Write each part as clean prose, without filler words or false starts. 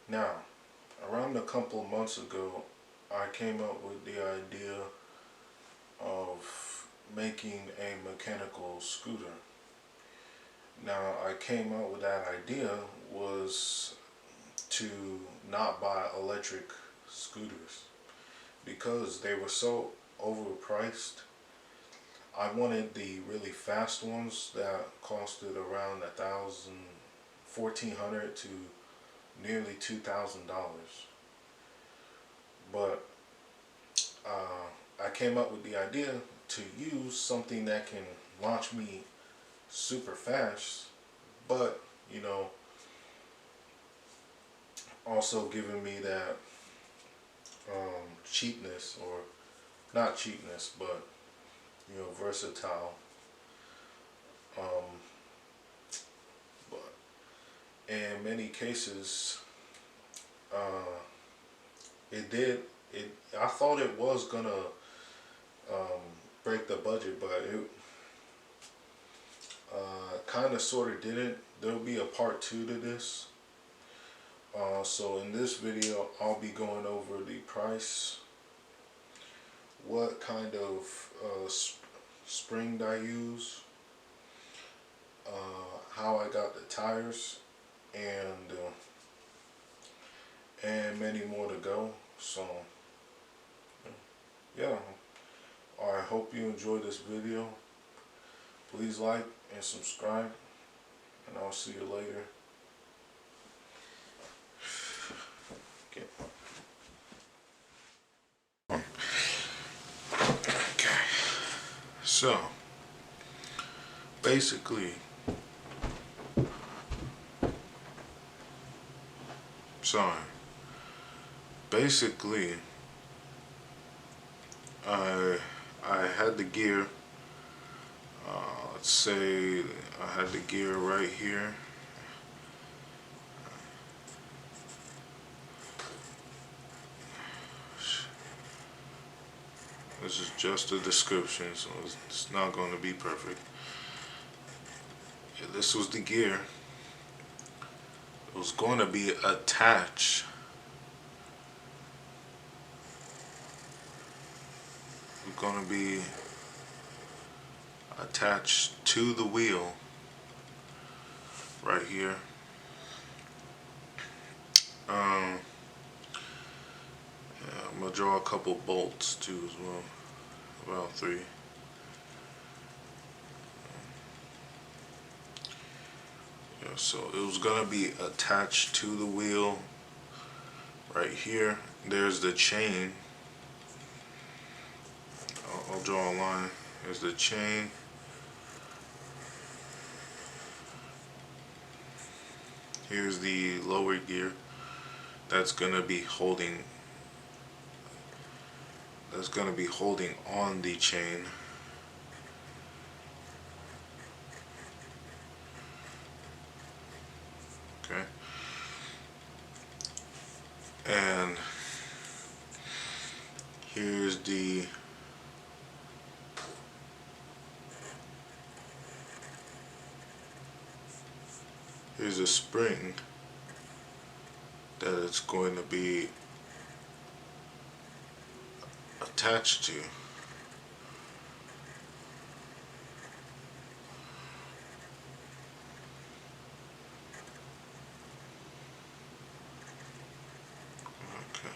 Now, around a couple of months ago, I came up with the idea of making a mechanical scooter. Now, I came up with that idea was to not buy electric scooters because they were so overpriced. I wanted the really fast ones that costed around 1,400 to nearly $2,000. But I came up with the idea to use something that can launch me super fast, but also giving me that cheapness, or not cheapness, but versatile. Um, but in many cases, uh, it did. It. I thought it was gonna um, break the budget, but it kind of sort of didn't. There'll be a part two to this. So in this video, I'll be going over the price, what kind of spring I use, how I got the tires, and many more to go. So yeah, I hope you enjoyed this video. Please like and subscribe, and I'll see you later. Okay, so basically, sorry, basically, I I had the gear. Let's say I had the gear right here. This is just a description, so it's not going to be perfect. Yeah, this was the gear. It was going to be attached. It's going to be attached to the wheel right here. Yeah, I'm gonna draw a couple bolts too as well, about 3. Yeah, so it was gonna be attached to the wheel right here. There's the chain. I'll draw a line. There's the chain. Here's the lower gear that's gonna be holding on the chain. Okay. And here's a spring that it's going to be attached to. Okay.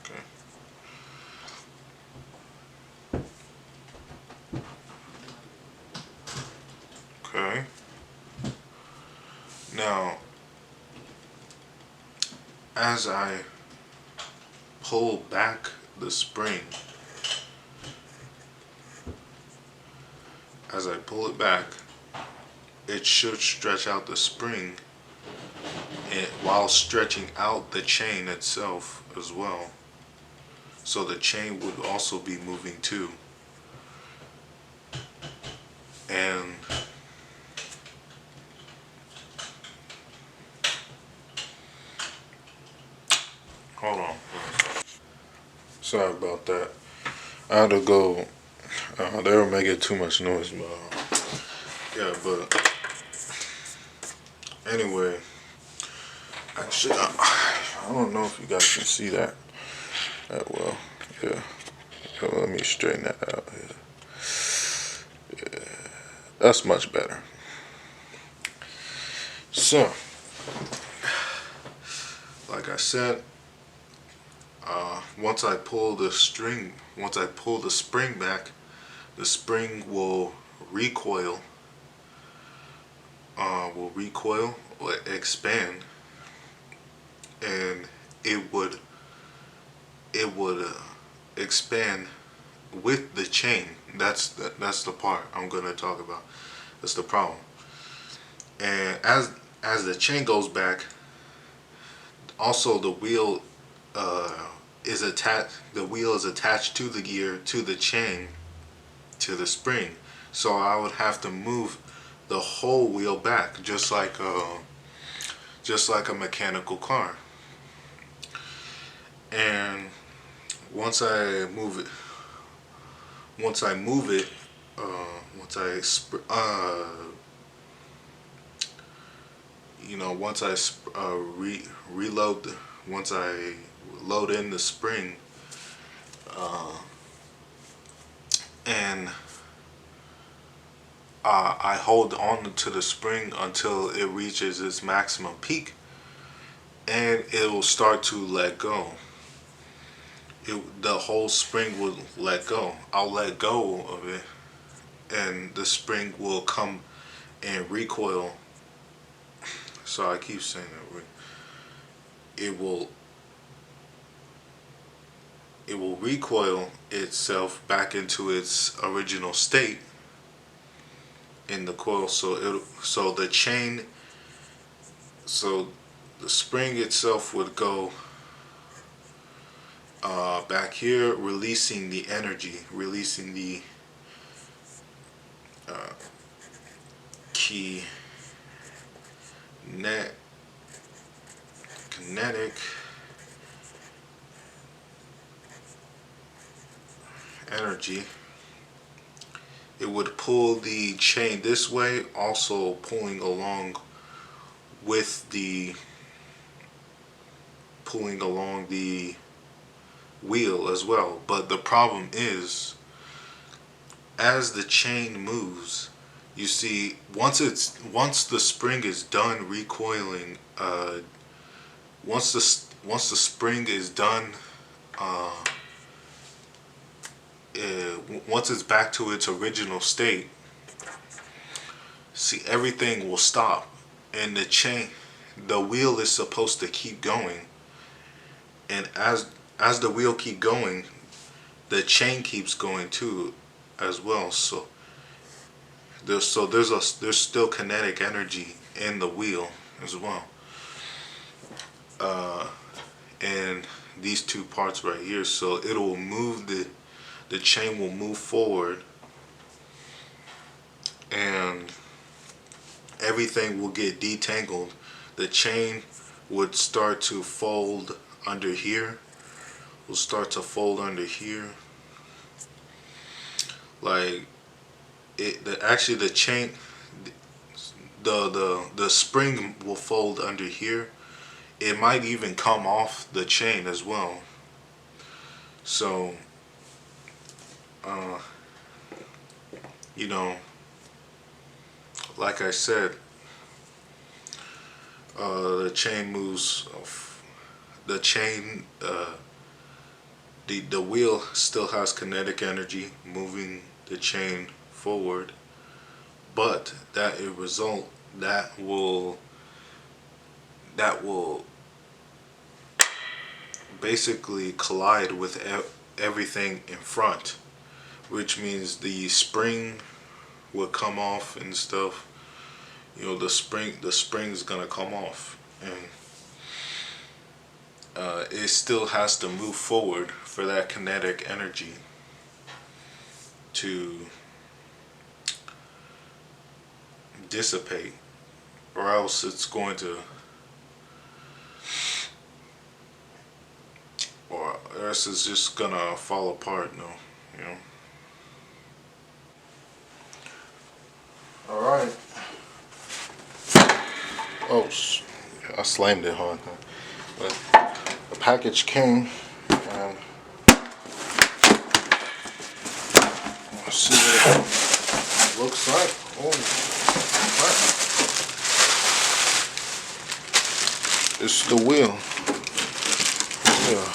Okay. Okay. Now, as I pull back the spring, as I pull it back, it should stretch out the spring, and while stretching out the chain itself as well. So the chain would also be moving too. And hold on. Sorry about that. I had to go. They were making too much noise, but Yeah, but anyway, actually, I don't know if you guys can see that well. Yeah, let me straighten that out. Yeah, that's much better. So, like I said, once I pull the spring back, the spring will recoil, or expand, and it would expand with the chain. That's the part I'm gonna talk about. That's the problem. And as the chain goes back, also the wheel uh, is attached. The wheel is attached to the gear, to the chain, to the spring. So I would have to move the whole wheel back, just like a mechanical car. And once I move it, once I move it, once I once I reload, once I load in the spring, and I hold on to the spring until it reaches its maximum peak, and it will start to let go. The whole spring will let go. I'll let go of it, and the spring will come and recoil. So I keep saying that it will recoil itself back into its original state in the coil. So the chain, so the spring itself would go back here, releasing the energy, releasing the uh, key net kinetic energy. It would pull the chain this way, also pulling along with the wheel as well. But the problem is, as the chain moves, you see, once the spring is done recoiling, once the spring is done, uh, once it's back to its original state, see, everything will stop, and the wheel is supposed to keep going, and as the wheel keep going, the chain keeps going too, as well. So there's still kinetic energy in the wheel as well, and these two parts right here. So it'll move the chain will move forward, and everything will get detangled. The chain would start to fold under here. Will start to fold under here. Like actually the chain, the spring will fold under here. It might even come off the chain as well. So, uh, you know, like I said, the chain moves. The chain, the wheel still has kinetic energy moving the chain forward, but that a result that will basically collide with everything in front, which means the spring will come off and stuff. The spring's gonna come off, and it still has to move forward for that kinetic energy to dissipate, or else it's going to, or else it's just gonna fall apart. No, you know. All right. Oh, I slammed it hard. But the package came, and let's see what it looks like. Oh, crap. It's the wheel. Yeah.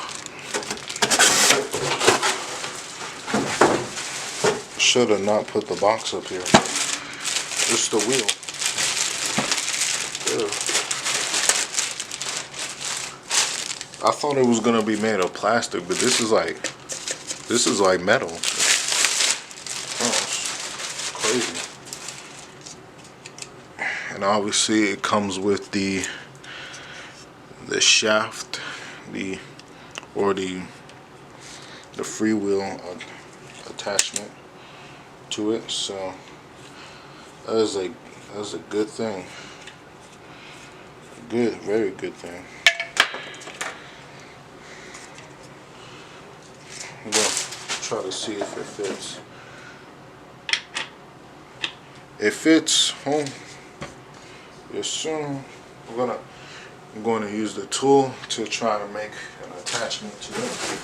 Should have not put the box up here. It's the wheel. Yeah. I thought it was gonna be made of plastic, but this is like metal. Oh, it's crazy. And obviously it comes with the shaft, the freewheel attachment to it. So that is a good thing. Good, very good thing. I'm gonna try to see if it fits. It fits. Oh, yes, sir. I'm going to use the tool to try to make an attachment to it.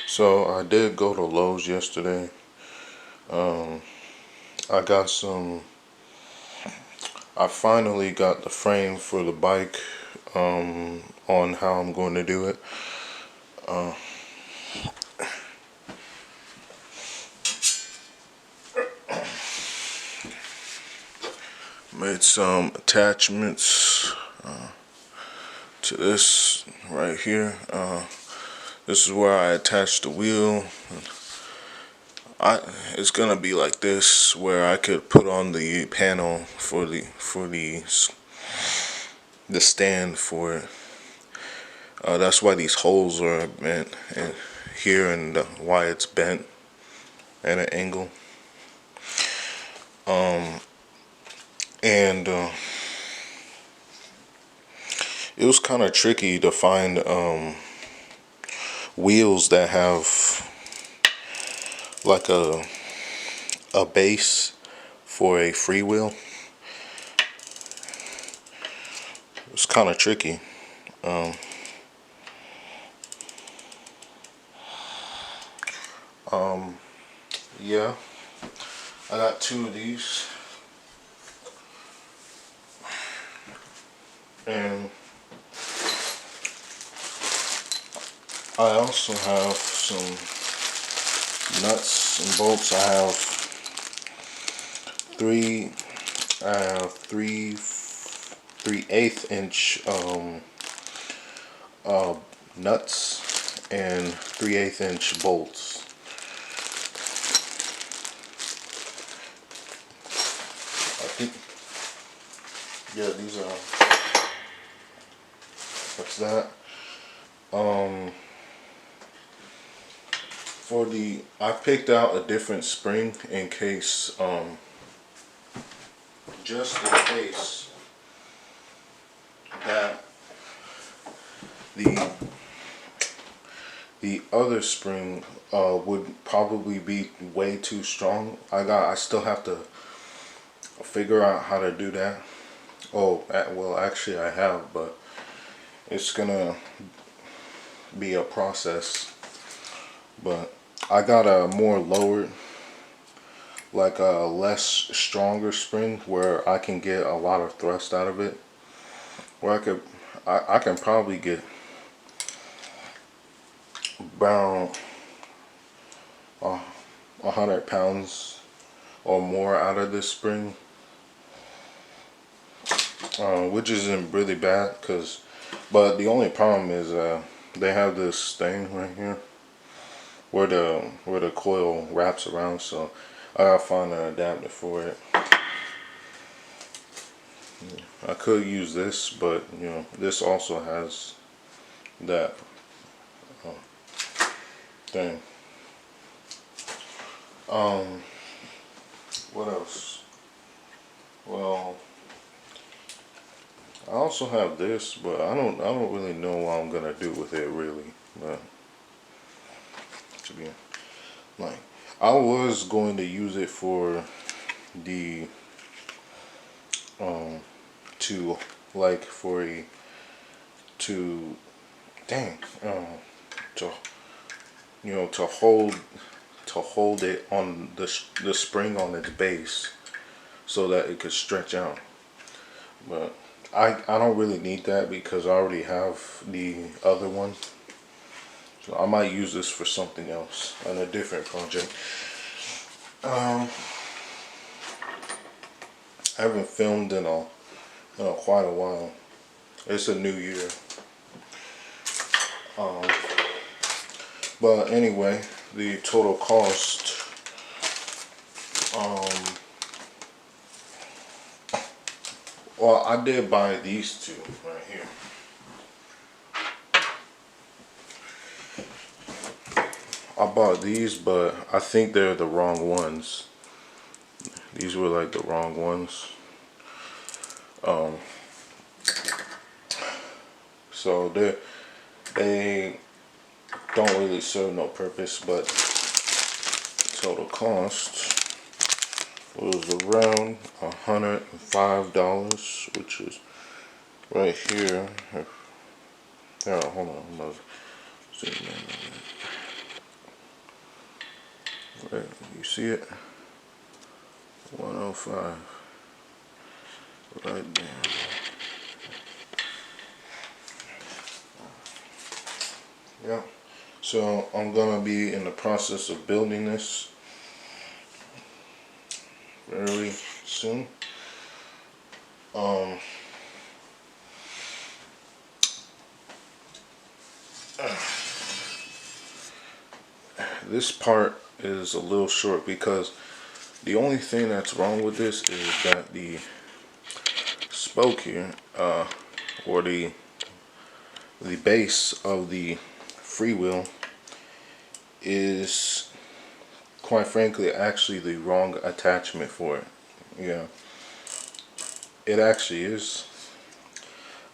So I did go to Lowe's yesterday. I finally got the frame for the bike on how I'm going to do it. Made some attachments to this right here. This is where I attach the wheel. It's gonna be like this, where I could put on the panel for the stand for it. That's why these holes are bent and here, and why it's bent at an angle. And it was kind of tricky to find wheels that have like a base for a freewheel. It's kind of tricky. Yeah, I got 2 of these, and I also have some nuts and bolts. I have three 3/8 inch nuts and 3/8 inch bolts. I think, yeah, these are, what's that? I picked out a different spring in case, just in case that the other spring would probably be way too strong. I still have to figure out how to do that. Oh, well, actually I have, but it's gonna be a process. But I got a more lowered, like a less stronger spring where I can get a lot of thrust out of it. Where I can probably get about 100 pounds or more out of this spring, which isn't really bad. But the only problem is they have this thing right here where the coil wraps around, so I gotta find an adapter for it. I could use this, but this also has that thing. What else? Well, I also have this, but I don't really know what I'm gonna do with it really. But to be like, I was going to use it for the um to like for a to dang to to hold it on the spring on its base so that it could stretch out. But I don't really need that because I already have the other one. So I might use this for something else on a different project. Um, I haven't filmed in quite a while. It's a new year. Um, but anyway, the total cost. Um, well, I did buy these two right here. I bought these, but I think they're the wrong ones. These were like the wrong ones. So they don't really serve no purpose, but total cost was around $105, which is right here. Yeah, hold on, I'm gonna zoom in. Right, you see it? 105, right there. Yeah. So I'm gonna be in the process of building this very soon. Um, this part is a little short because the only thing that's wrong with this is that the spoke here, or the base of the freewheel is, quite frankly, actually the wrong attachment for it. Yeah, it actually is,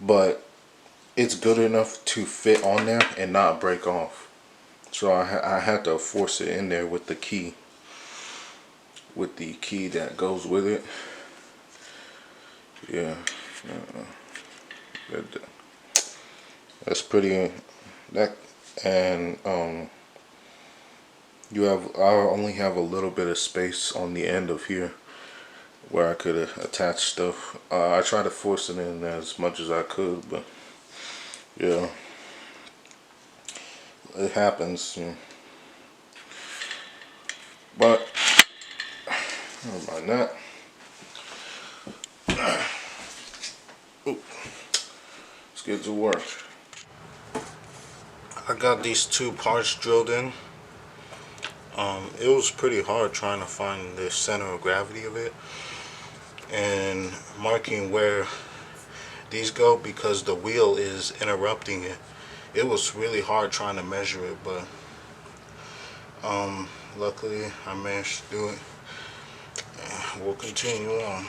but it's good enough to fit on there and not break off. So I had to force it in there with the key, that goes with it. Yeah, that, that's pretty. That and I only have a little bit of space on the end of here where I could attach stuff. I tried to force it in as much as I could, but yeah, it happens. Yeah. But never mind that. Ooh, let's get to work. I got these two parts drilled in. It was pretty hard trying to find the center of gravity of it and marking where these go because the wheel is interrupting it. It was really hard trying to measure it, but luckily I managed to do it. We'll continue on.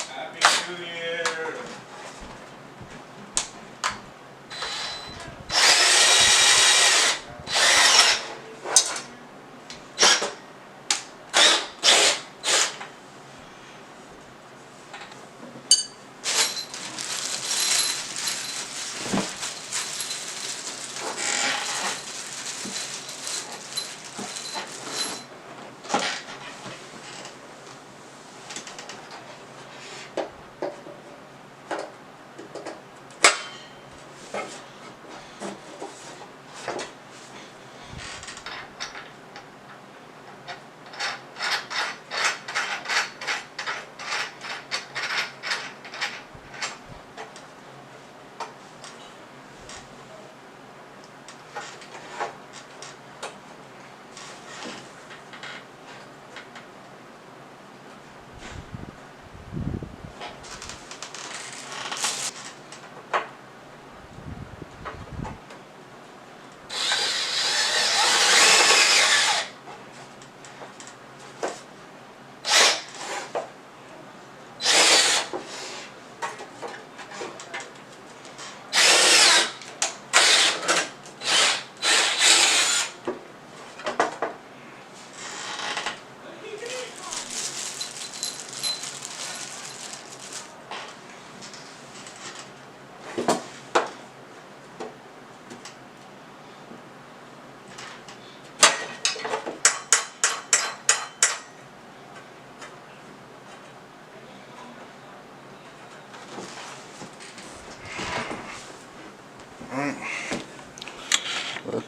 Happy New Year!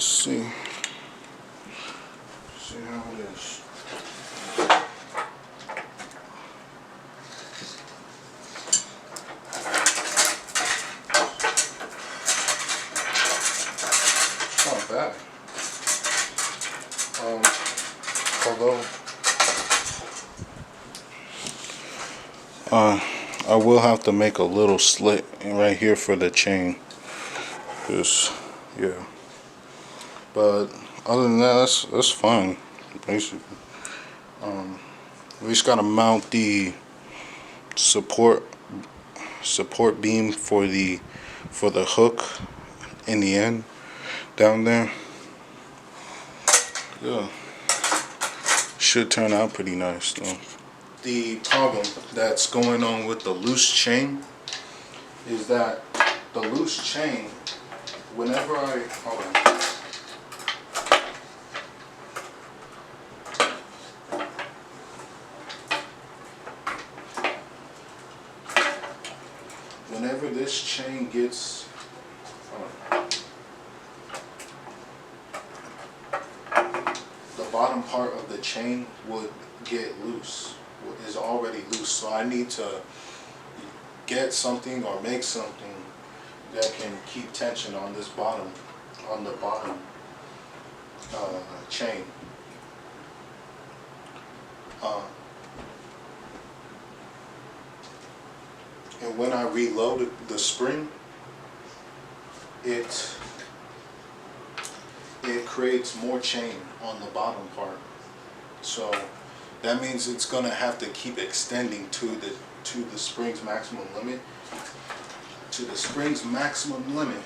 see. See how it is. It's not bad. Although I will have to make a little slit right here for the chain. Just, yeah. But other than that, that's fine, basically. We just gotta mount the support beam for the hook in the end down there. Yeah, should turn out pretty nice though. The problem that's going on with the loose chain is that the loose chain, whenever I whenever this chain gets the bottom part of the chain would get loose, is already loose, so I need to get something or make something that can keep tension on this bottom, on the bottom chain. And when I reloaded the spring, it creates more chain on the bottom part. So that means it's gonna have to keep extending to the spring's maximum limit. To the spring's maximum limit.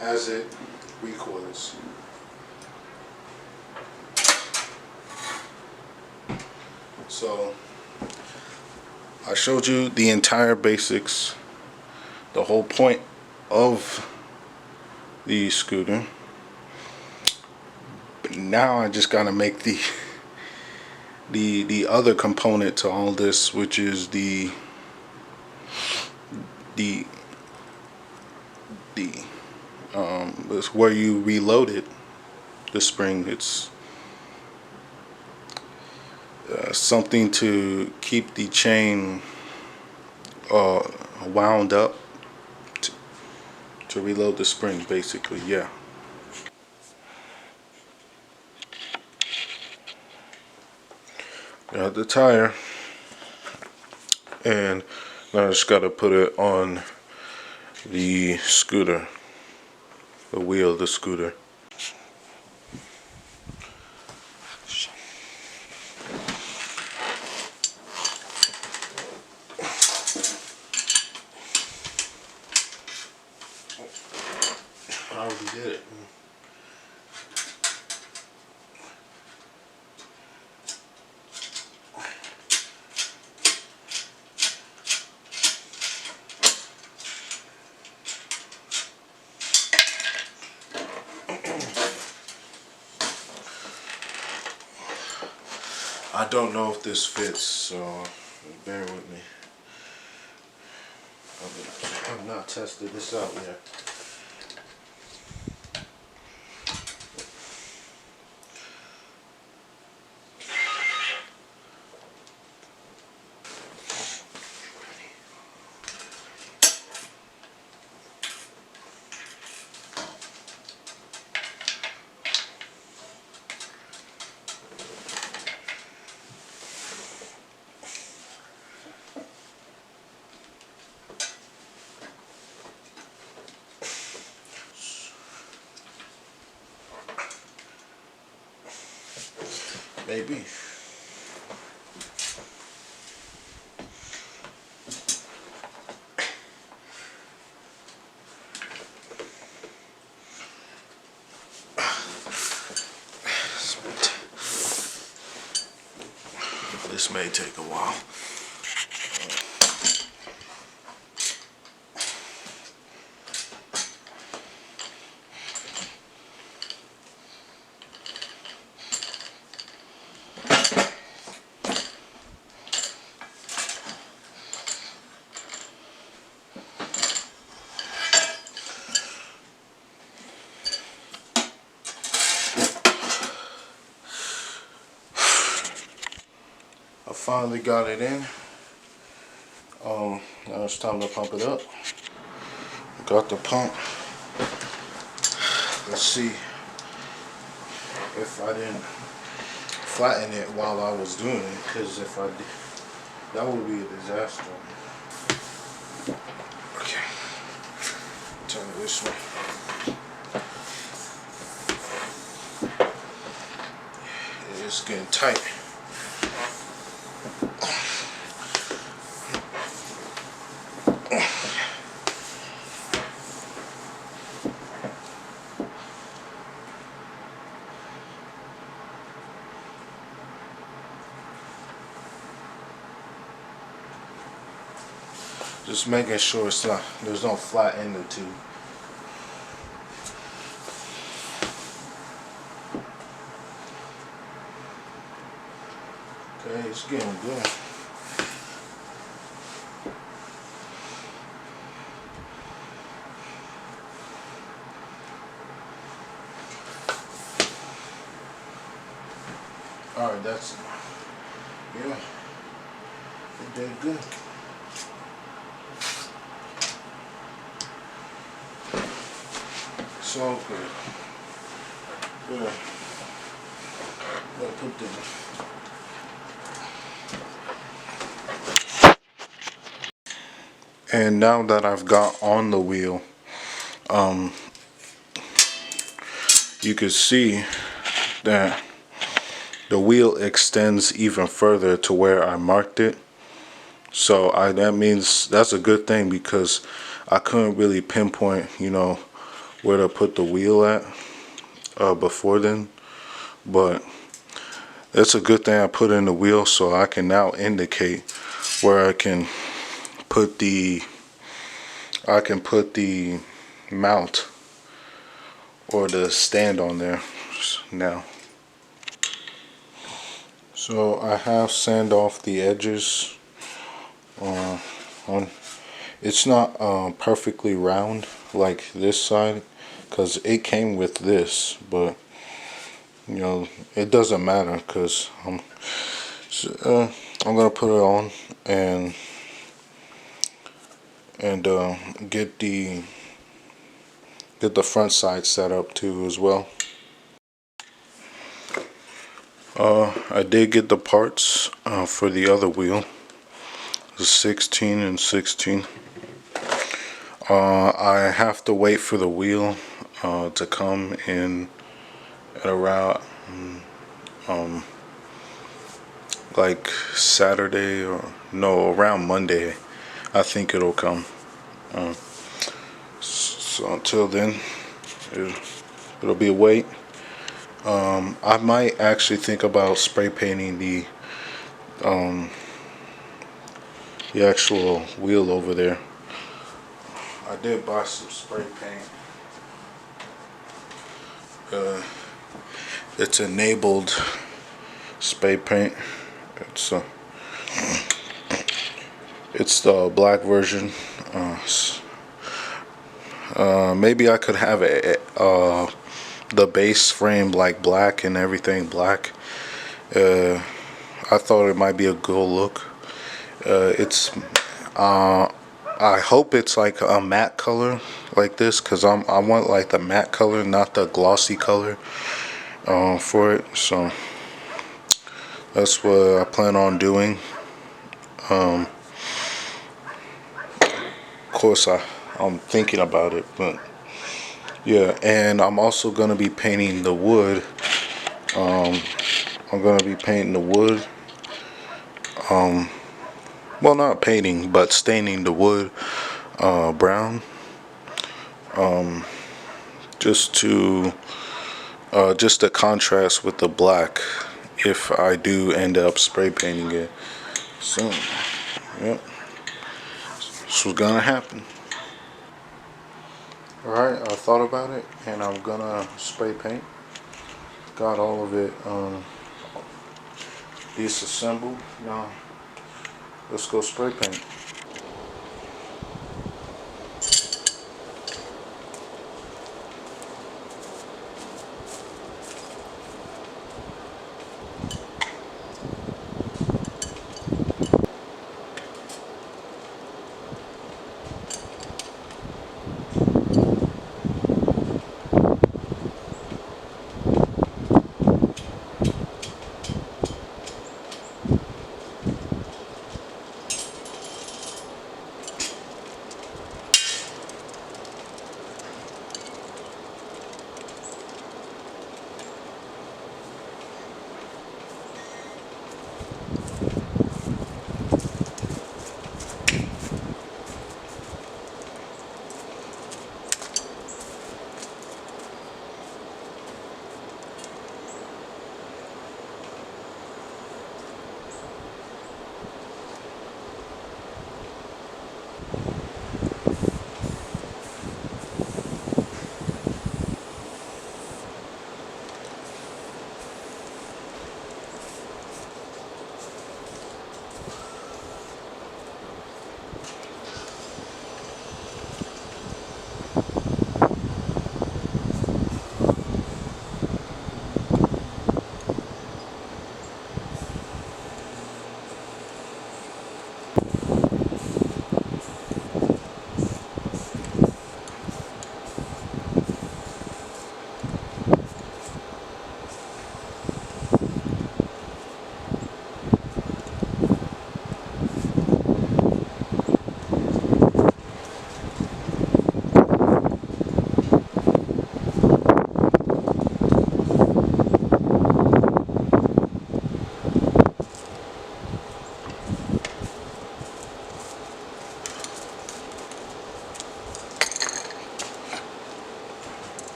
As it recoils. So I showed you the entire basics, the whole point of the scooter. But now I just gotta make the other component to all this, which is the it's where you reload it, the spring. It's something to keep the chain wound up to reload the spring, basically. Yeah. Got the tire, and now I just gotta put it on the scooter, the wheel of the scooter. I already did it. I don't know if this fits, so bear with me. I've not tested this out yet. Maybe. This may take a while. finally got it in. Now it's time to pump it up. Got the pump. Let's see if I didn't flatten it while I was doing it, because if I did, that would be a disaster. Okay, turn it this way. It's getting tight. Just making sure it's not, there's no flat in the tube. Okay, it's getting good. Alright, that's it. Yeah, it did good. It's all good. Yeah. I'll put the And now that I've got on the wheel, you can see that the wheel extends even further to where I marked it. So that means that's a good thing, because I couldn't really pinpoint, where to put the wheel at before then. But it's a good thing I put in the wheel, so I can now indicate where I can put the mount or the stand on there now. So I have sand off the edges. It's not perfectly round like this side, because it came with this, but it doesn't matter, because I'm gonna put it on and get the front side set up too as well. I did get the parts for the other wheel, the 16 and 16. I have to wait for the wheel to come in at around like Saturday, or no, around Monday. I think it'll come. So until then, it'll be a wait. I might actually think about spray painting the actual wheel over there. I did buy some spray paint. It's enabled spray paint. It's the black version. Maybe I could have the base frame like black and everything black. I thought it might be a good look. I hope it's like a matte color like this, because I want like the matte color, not the glossy color for it. So that's what I plan on doing. Of course, I'm thinking about it, but yeah. And I'm also gonna be painting the wood. I'm gonna be painting the wood. Well, not painting, but staining the wood brown. Just to contrast with the black, if I do end up spray painting it. So, yep, this was gonna happen. Alright, I thought about it, and I'm gonna spray paint. Got all of it disassembled. Now, let's go spray paint.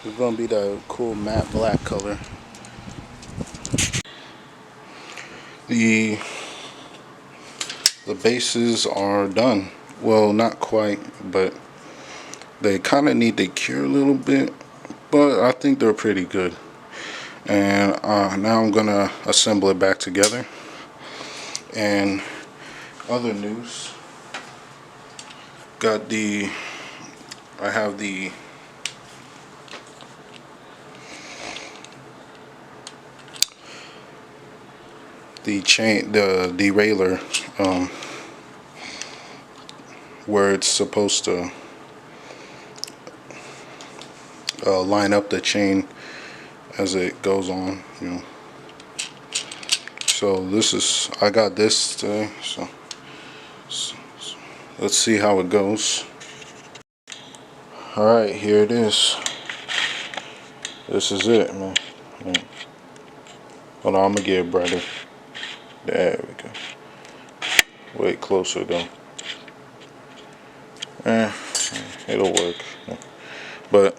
It's gonna be the cool matte black color. The bases are done. Well, not quite, but they kind of need to cure a little bit, but I think they're pretty good. And now I'm gonna assemble it back together. And other news, I have the chain, the derailleur, where it's supposed to line up the chain as it goes on, you know. So I got this today, so let's see how it goes. Alright, here it is. This is it, man. Hold on, I'm gonna get it brighter. There we go. Way closer though. It'll work. But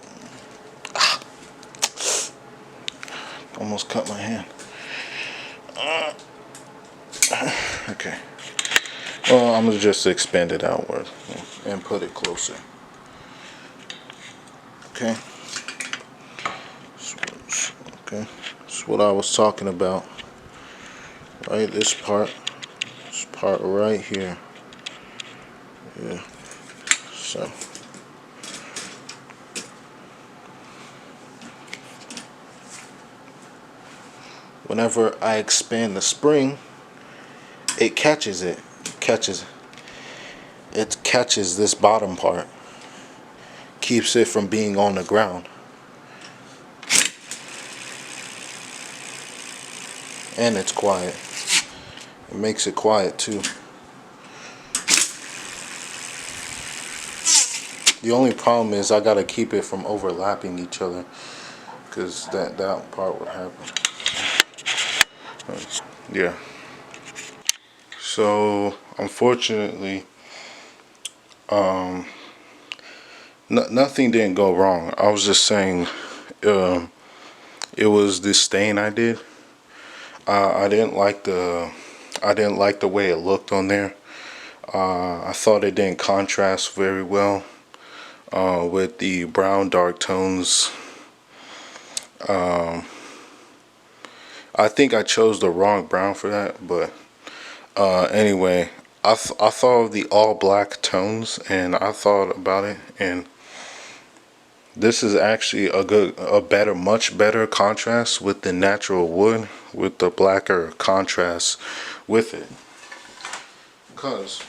almost cut my hand. Okay. Well, I'm gonna just expand it outward and put it closer. Okay. Okay. That's what I was talking about. Right, this part right here. Yeah. So. Whenever I expand the spring, it catches it. It catches this bottom part. Keeps it from being on the ground. And it's quiet. It makes it quiet too. The only problem is I gotta keep it from overlapping each other, because that part would happen. Yeah. So unfortunately, nothing didn't go wrong. I was just saying, it was this stain I did. I didn't like the way it looked on there. I thought it didn't contrast very well with the brown dark tones. I think I chose the wrong brown for that, but anyway, I thought of the all black tones, and I thought about it, and this is actually much better contrast with the natural wood, with the blacker contrast with it. Because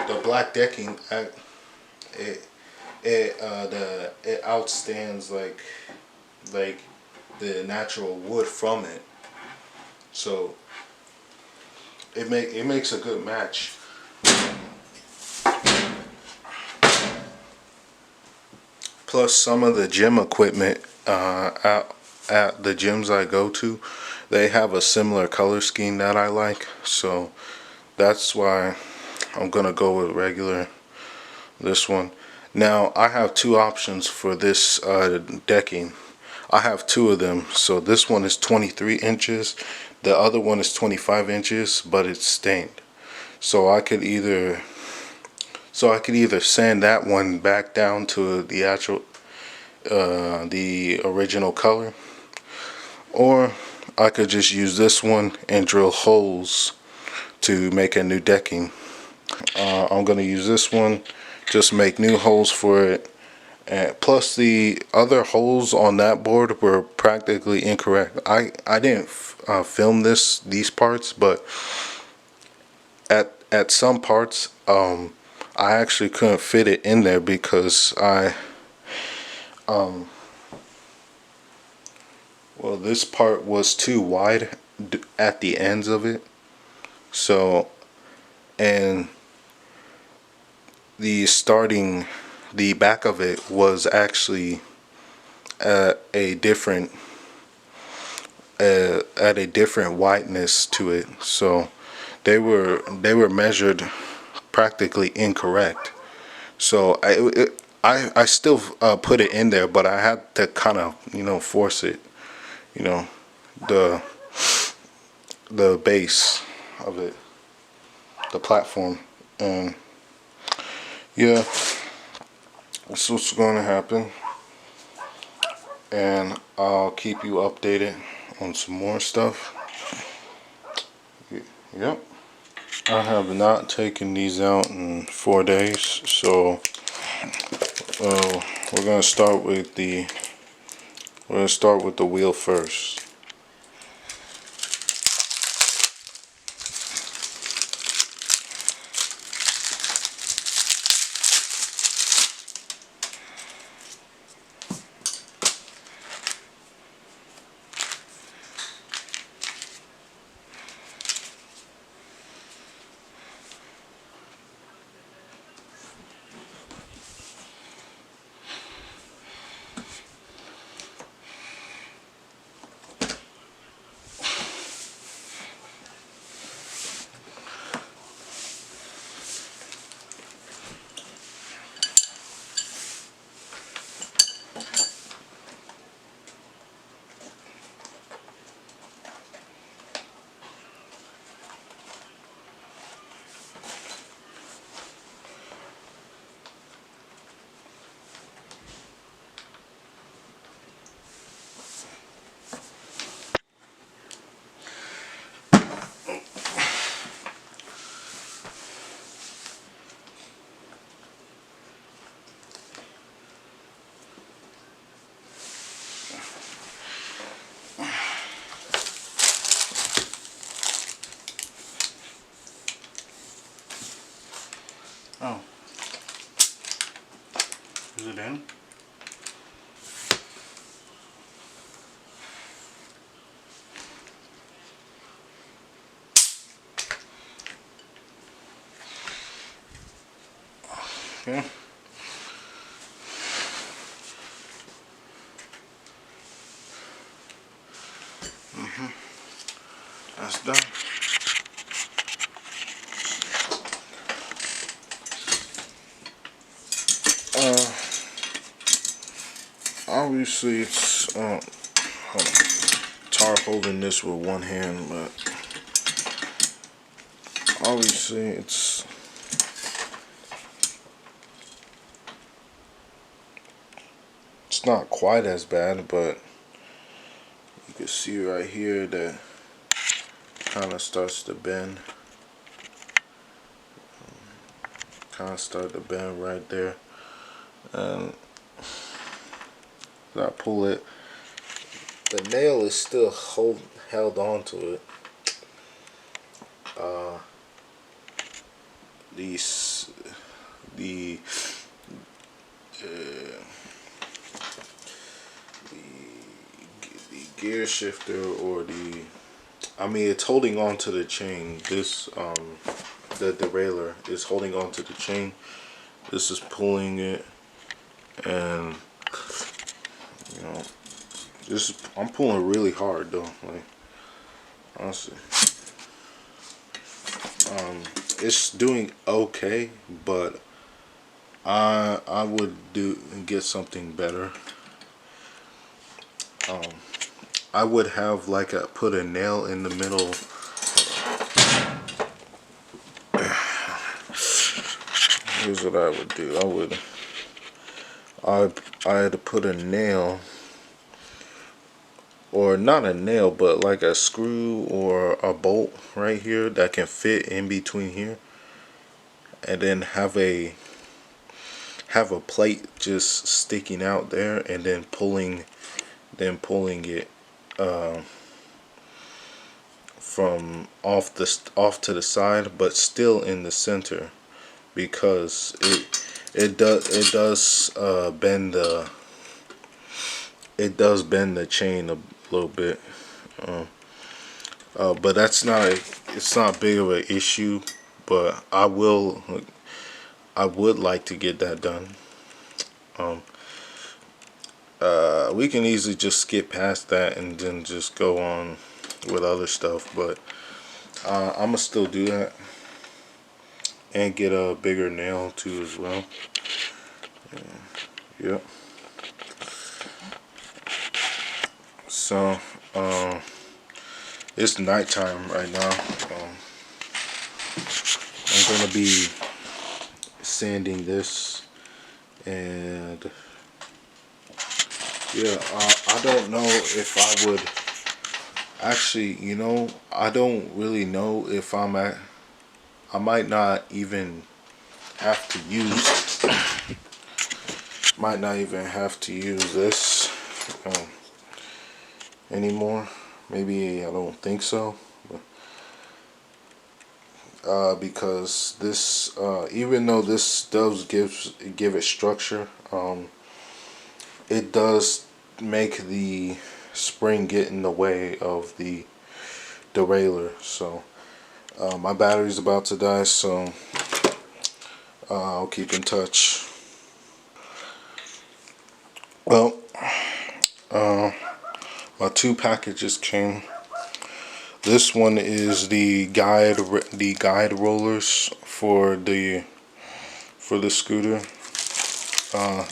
the black decking, it outstands like the natural wood from it. So it makes a good match. Plus, some of the gym equipment at the gyms I go to, they have a similar color scheme that I like. So that's why I'm gonna go with this one. Now I have two options for this decking. I have two of them. So this one is 23 inches. The other one is 25 inches, but it's stained. So I could either sand that one back down to the original color, or I could just use this one and drill holes to make a new decking. I'm gonna use this one, just make new holes for it. And plus, the other holes on that board were practically incorrect. I didn't film these parts, but at some parts I actually couldn't fit it in there because well, this part was too wide at the ends of it. So, and the back of it was actually at a different wideness to it. So they were measured practically incorrect. So I still put it in there, but I had to kind of, force it, you know, the base of it, the platform, and yeah, that's what's going to happen. And I'll keep you updated on some more stuff. Yep. I have not taken these out in 4 days, so we're gonna start with the wheel first. Oh, is it in? Yeah. That's done. Obviously it's hard holding this with one hand, but obviously it's not quite as bad, but you can see right here that kind of starts to bend. Kind of start to bend right there, and I pull it. The nail is still held on to it. These the gear shifter, or it's holding on to the chain. This the derailleur is holding on to the chain. This is pulling it, and I'm pulling really hard though, like, honestly. It's doing okay, but I would get something better. I would have put a nail in the middle. Here's what I would do. I had to put a nail, or not a nail, but like a screw or a bolt right here that can fit in between here, and then have a plate just sticking out there, and then pulling it from off to the side, but still in the center, because it does bend the chain a little bit, but it's not big of an issue. But I would like to get that done. We can easily just skip past that and then just go on with other stuff, but I'm gonna still do that and get a bigger nail too as well. Yeah. Yep. So, it's nighttime right now. I'm gonna be sanding this, and yeah, I don't know if I would actually, I don't really know if I might not even have to use, might not even have to use this anymore. Maybe I don't think so. Because this, even though this does give it structure, it does make the spring get in the way of the derailleur. So my battery's about to die, so I'll keep in touch. Well, my two packages came. This one is the guide rollers for the scooter.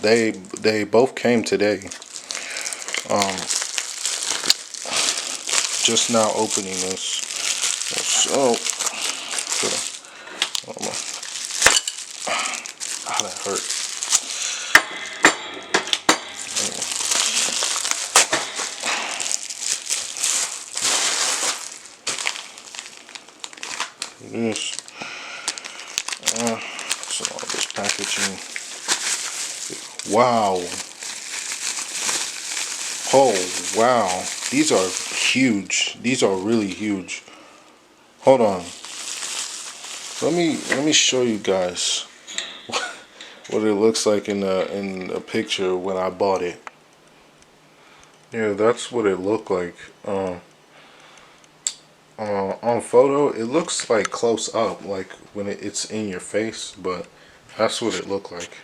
They both came today. Just now opening this. So, that hurt. This. So all this packaging. Wow. Oh wow. These are huge. These are really huge. Hold on. Let me show you guys what it looks like in a picture when I bought it. Yeah, that's what it looked like. On photo, it looks like close up, like when it's in your face, but that's what it looked like.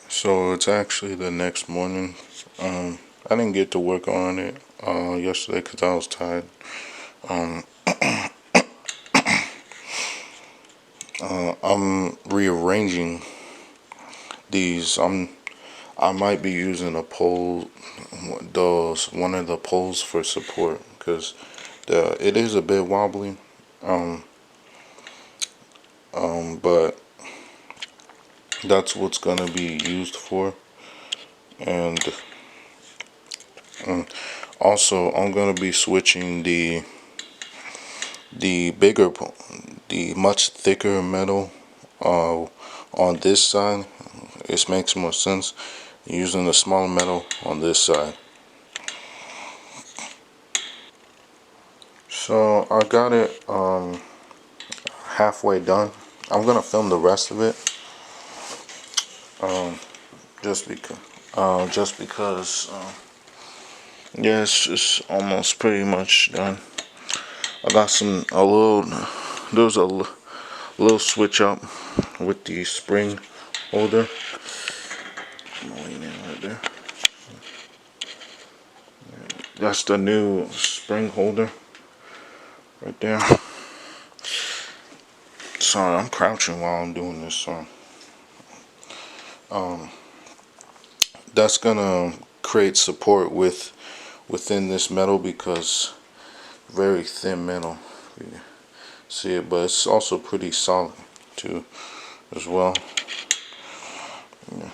So it's actually the next morning. I didn't get to work on it yesterday because I was tired. I'm rearranging these. I might be using a pole, one of the poles for support because it is a bit wobbly. But that's what's gonna be used for, and also I'm gonna be switching the bigger, the much thicker metal on this side. It makes more sense using the small metal on this side. So I got it halfway done. I'm gonna film the rest of it just because yeah, it's almost pretty much done. I got there's a little switch up with the spring holder. I'm gonna lean in right there. That's the new spring holder right there. Sorry, I'm crouching while I'm doing this. So, that's gonna create support within this metal because very thin metal. You see it, but it's also pretty solid too, as well. Yeah.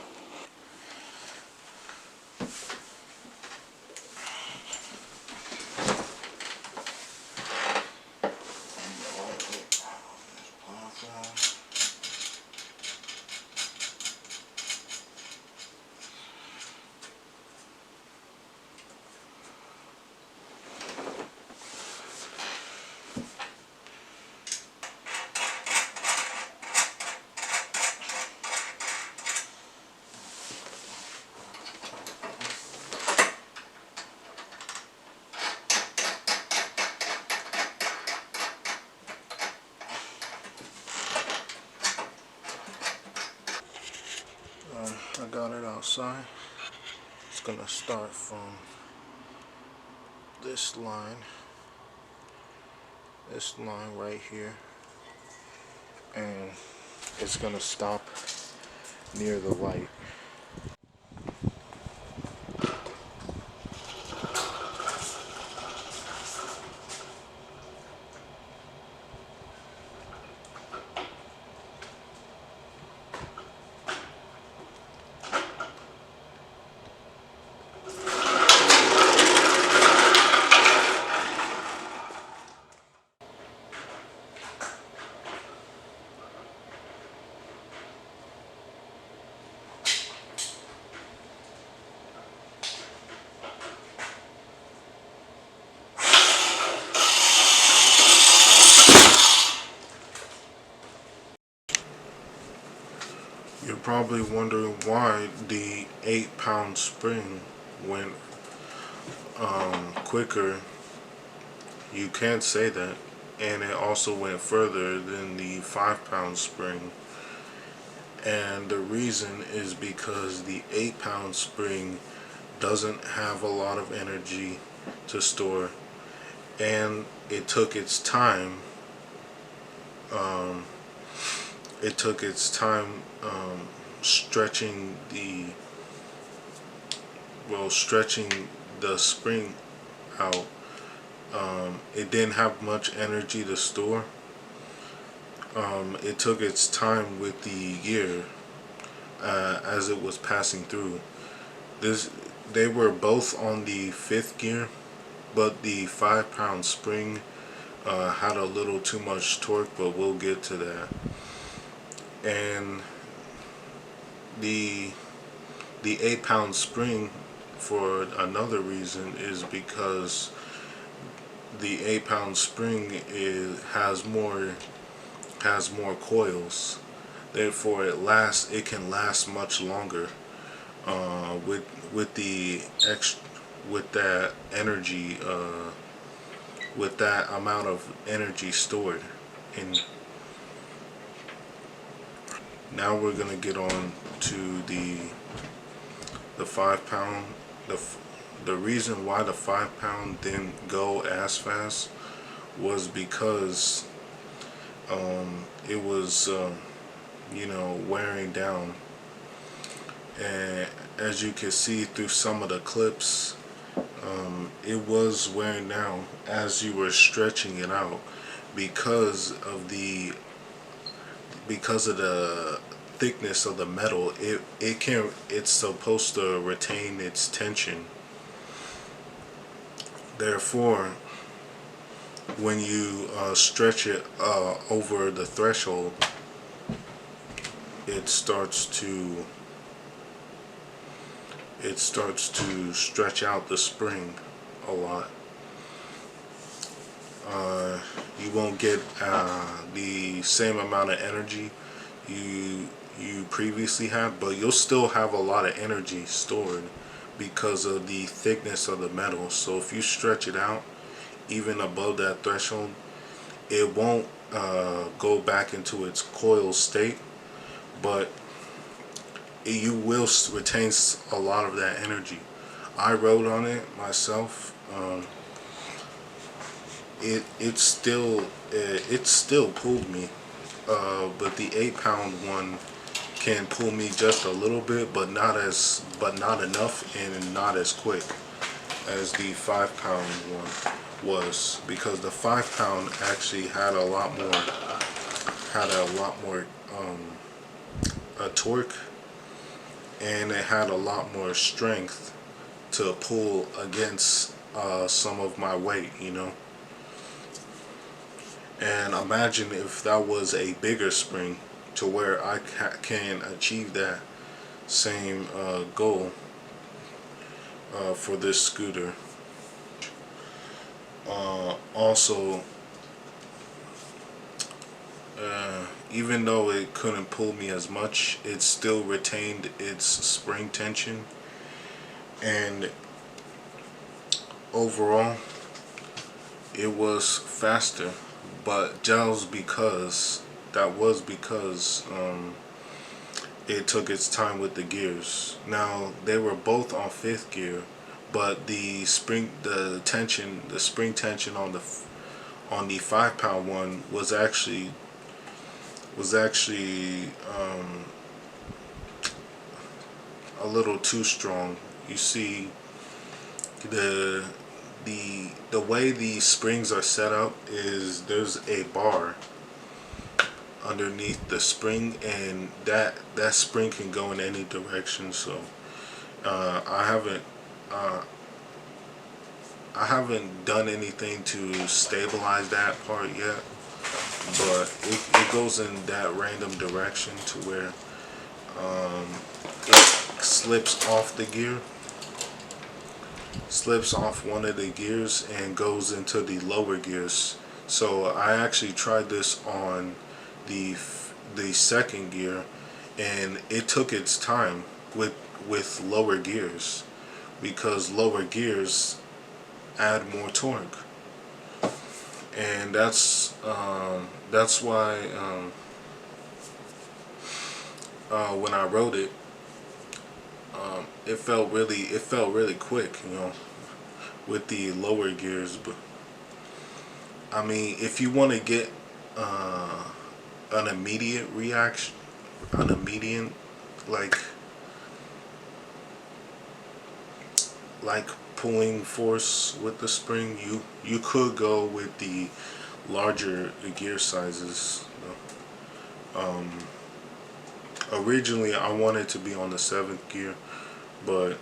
I got it outside. It's gonna start from this line right here, and it's gonna stop near the light. probably wondering why the 8-pound spring went quicker. You can't say that. And it also went further than the 5-pound spring. And the reason is because the 8-pound spring doesn't have a lot of energy to store, and it took its time. Um, it took its time stretching stretching the spring out. It didn't have much energy to store. It took its time with the gear as it was passing through. They were both on the 5th gear, but the 5-pound spring had a little too much torque, but we'll get to that. And the 8-pound spring, for another reason, is because the 8-pound spring has more coils. Therefore, it can last much longer with that energy, with that amount of energy stored. And now we're gonna get on to the 5-pound. The reason why the 5-pound didn't go as fast was because it was wearing down. And as you can see through some of the clips, it was wearing down as you were stretching it out because of the thickness of the metal. It's supposed to retain its tension. Therefore, when you stretch it over the threshold, it starts to stretch out the spring a lot. You won't get the same amount of energy you previously had, but you'll still have a lot of energy stored because of the thickness of the metal. So if you stretch it out even above that threshold, it won't go back into its coil state, but you will retain a lot of that energy. I rode on it myself. It still pulled me, but the 8-pound one can pull me just a little bit, but not enough and not as quick as the 5-pound one was, because the 5-pound actually had a lot more torque, and it had a lot more strength to pull against some of my weight, And imagine if that was a bigger spring to where I can achieve that same goal for this scooter. Also, even though it couldn't pull me as much, it still retained its spring tension, and overall it was faster. But that was because it took its time with the gears. Now they were both on 5th gear, but the spring tension on the 5-pound one was actually a little too strong. You see, the way these springs are set up is there's a bar underneath the spring, and that spring can go in any direction. So I haven't done anything to stabilize that part yet, but it goes in that random direction to where it slips off one of the gears and goes into the lower gears. So I actually tried this on the 2nd gear, and it took its time with lower gears, because lower gears add more torque, and that's why when I rode it, it felt really quick, with the lower gears. But I mean, if you want to get uh, an immediate reaction, an immediate like like pulling force with the spring, you could go with the larger gear sizes. Originally, I wanted to be on the 7th gear, but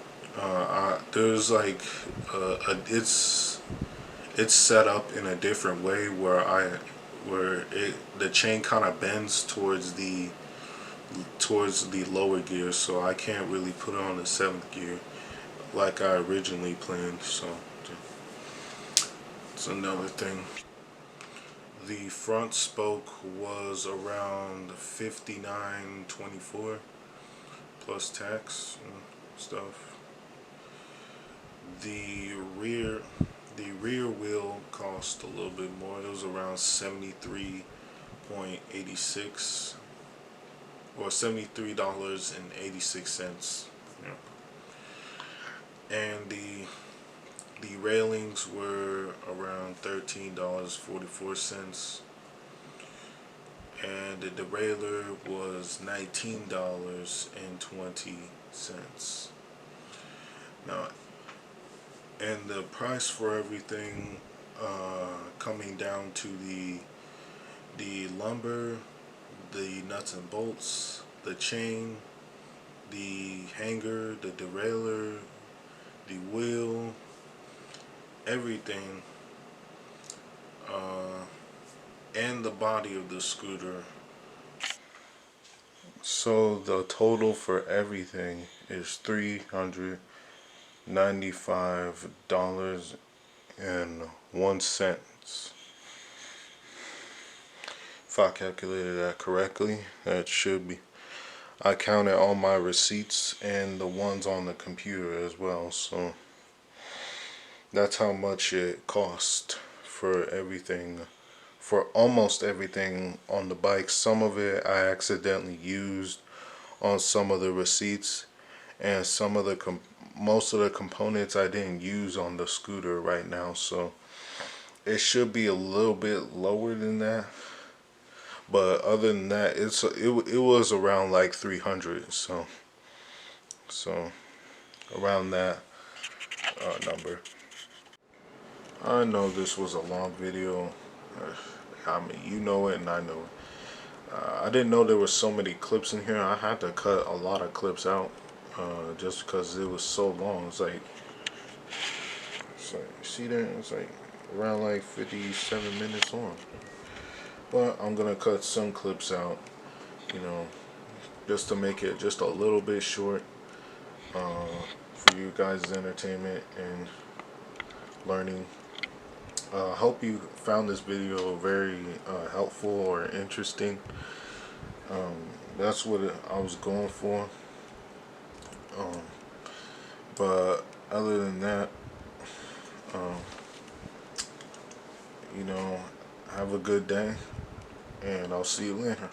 there's like it's set up in a different way where the chain kind of bends towards the lower gear, so I can't really put it on the 7th gear like I originally planned. So it's another thing. The front spoke was around 59.24 plus tax and stuff. The rear the rear wheel cost a little bit more. It was around 73.86 or $73.86. Yeah. And the railings were around $13.44, and the derailleur was $19.20. Now, and the price for everything, coming down to the lumber, the nuts and bolts, the chain, the hanger, the derailleur, the wheel, everything, and the body of the scooter. So the total for everything is $395.01. If I calculated that correctly, that should be. I counted all my receipts and the ones on the computer as well, so that's how much it cost for everything, for almost everything on the bike. Some of it I accidentally used on some of the receipts, and some of the most of the components I didn't use on the scooter right now, so it should be a little bit lower than that. But other than that, it was around like 300, so around that number. I know this was a long video. I mean, you know it and I know it. I didn't know there were so many clips in here. I had to cut a lot of clips out, just because it was so long. See there? It's like around like 57 minutes long. But I'm gonna cut some clips out, you know, just to make it just a little bit short, for you guys' entertainment and learning. Hope you found this video very helpful or interesting. That's what I was going for. Um, but other than that, um, have a good day, and I'll see you later.